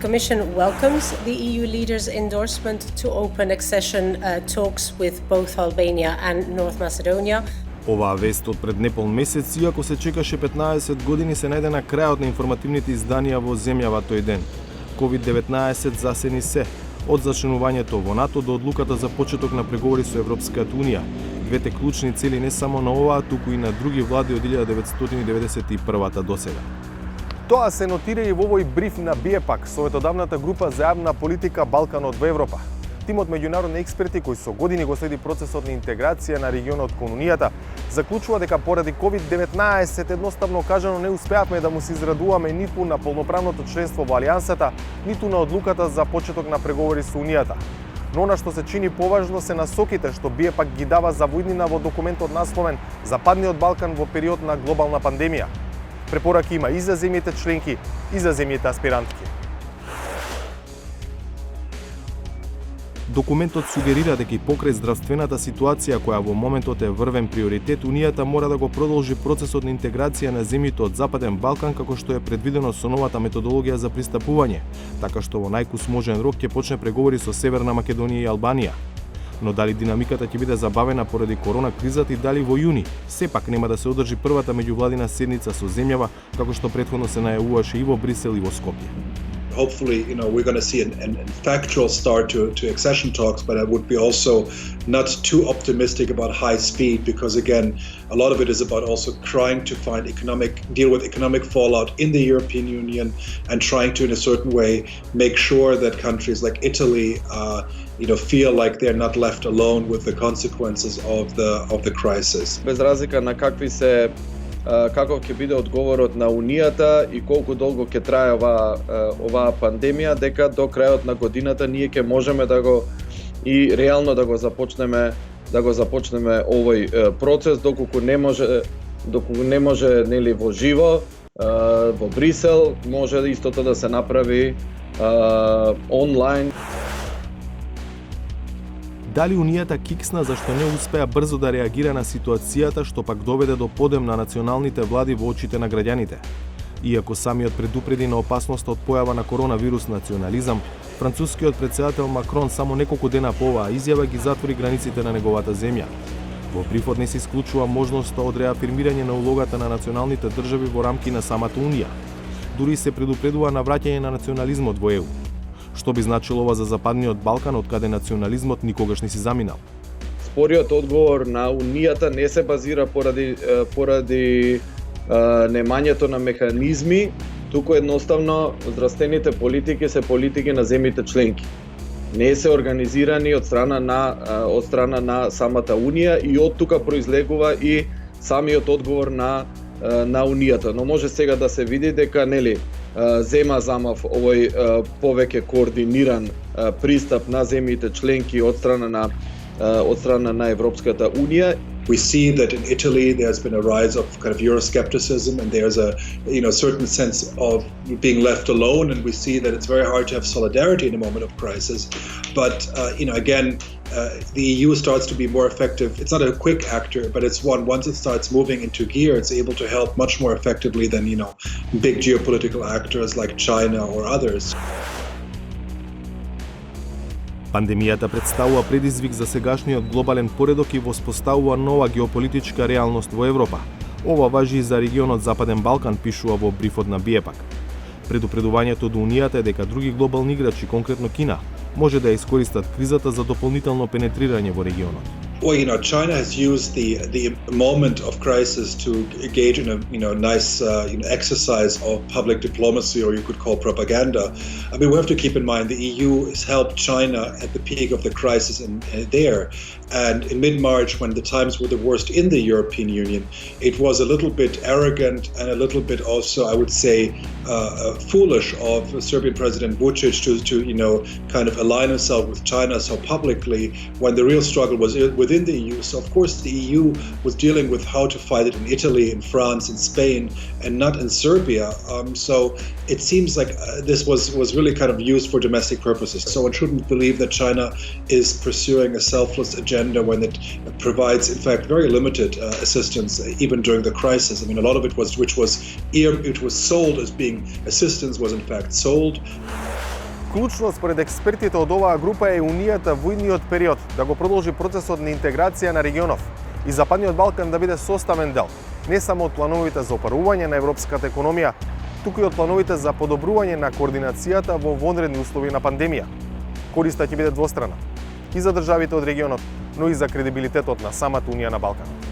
Commission welcomes the EU leaders' endorsement to open accession talks with both Albania and North Macedonia. Оваа вест од пред непол месец, иако се чекаше 15 години, се најде на крајот на информативните изданија во земјава тој ден. COVID-19 засени се, од зачленувањето во НАТО до одлуката за почеток на преговори со Европската Унија. Двете клучни цели не само на оваа, туку и на други влади од 1991 досега. Тоа се нотира и во овој бриф на БИЕПАК, Советодавната група за јавна политика Балканот во Европа. Тимот меѓународни експерти кои со години го следи процесот на интеграција на регионот кон Унијата, заклучува дека поради COVID-19 едноставно кажано не успеавме да му се израдуваме ниту на полноправното членство во Алијансата, ниту на одлуката за почеток на преговори со Унијата. Но она што се чини поважно се насоките што БИЕПАК ги дава за војнина во документот насловен Западниот Балкан во период на глобална пандемија. Препораки има и за земјите членки, и за земјите аспирантки. Документот сугерира дека и покрај здравствената ситуација која во моментот е врвен приоритет, Унијата мора да го продолжи процесот на интеграција на земјите од Западен Балкан како што е предвидено со новата методологија за пристапување, така што во најкусможен рок ќе почне преговори со Северна Македонија и Албанија. Но дали динамиката ќе биде забавена поради корона кризата и дали во јуни, сепак нема да се одржи првата меѓувладина седница со земјава, како што претходно се најавуваше и во Брисел и во Скопје. Hopefully, we're going to see an factual start to accession talks, but I would be also not too optimistic about high speed because, again, a lot of it is about also trying to deal with economic fallout in the European Union and trying to, in a certain way, make sure that countries like Italy, feel like they're not left alone with the consequences of the crisis. Без разлика на каков ќе биде одговорот на Унијата и колку долго ќе трае оваа пандемија, дека до крајот на годината ние ќе можеме да го и реално да го започнеме овој процес, доколку не може нели во живо во Брисел, може истото да се направи онлайн. Дали Унијата киксна зашто не успеа брзо да реагира на ситуацијата што пак доведе до подем на националните влади во очите на граѓаните? Иако самиот предупреди на опасноста од појава на коронавирус национализам, францускиот претседател Макрон само неколку дена по оваа изјава ги затвори границите на неговата земја. Во брифот не се исклучува можноста од реафирмирање на улогата на националните држави во рамки на самата Унија. Дури се предупредува на враќање на национализмот во ЕУ. Што би значило ова за Западниот Балкан, од каде национализмот никогаш не си заминал? Спориот одговор на Унијата не се базира поради немањето на механизми, туку едноставно здравствените политики се политики на земјите членки. Не се организирани од страна на самата Унија и од тука произлегува и самиот одговор на Унијата. Но може сега да се види дека зема замав овој повеќе координиран пристап на земјите членки од страна на Европската Унија. We see that in Italy there's been a rise of kind of Euroscepticism and there's a certain sense of being left alone, and we see that it's very hard to have solidarity in a moment of crisis. But again, the EU starts to be more effective. It's not a quick actor, but it's once it starts moving into gear, it's able to help much more effectively than big geopolitical actors like China or others. Пандемијата представува предизвик за сегашниот глобален поредок и воспоставува нова геополитичка реалност во Европа. Ова важи и за регионот Западен Балкан, пишува во брифот на БИЕПАК. Предупредувањето до Унијата е дека други глобални играчи, конкретно Кина, може да ја искористат кризата за дополнително пенетрирање во регионот. Well, China has used the moment of crisis to engage in a nice exercise of public diplomacy, or you could call propaganda. I mean, we have to keep in mind the EU has helped China at the peak of the crisis there. And in mid-March, when the times were the worst in the European Union, it was a little bit arrogant and a little bit also, I would say, foolish of Serbian President Vučić to kind of align himself with China so publicly when the real struggle was within the EU. So, of course, the EU was dealing with how to fight it in Italy, in France, in Spain, and not in Serbia. So it seems like this was really kind of used for domestic purposes. So one shouldn't believe that China is pursuing a selfless agenda when it provides, in fact, very limited assistance even during the crisis. I mean, a lot of it was sold as being assistance was in fact sold. Клучно според експертите од оваа група е Унијата во идниот период да го продолжи процесот на интеграција на регионов и Западниот Балкан да биде составен дел не само од плановите за опарување на европската економија, туку и од плановите за подобрување на координацијата во вонредни услови на пандемија. Користа ќе биде двострана и за државите од регионот, но и за кредибилитетот на самата Унија на Балканот.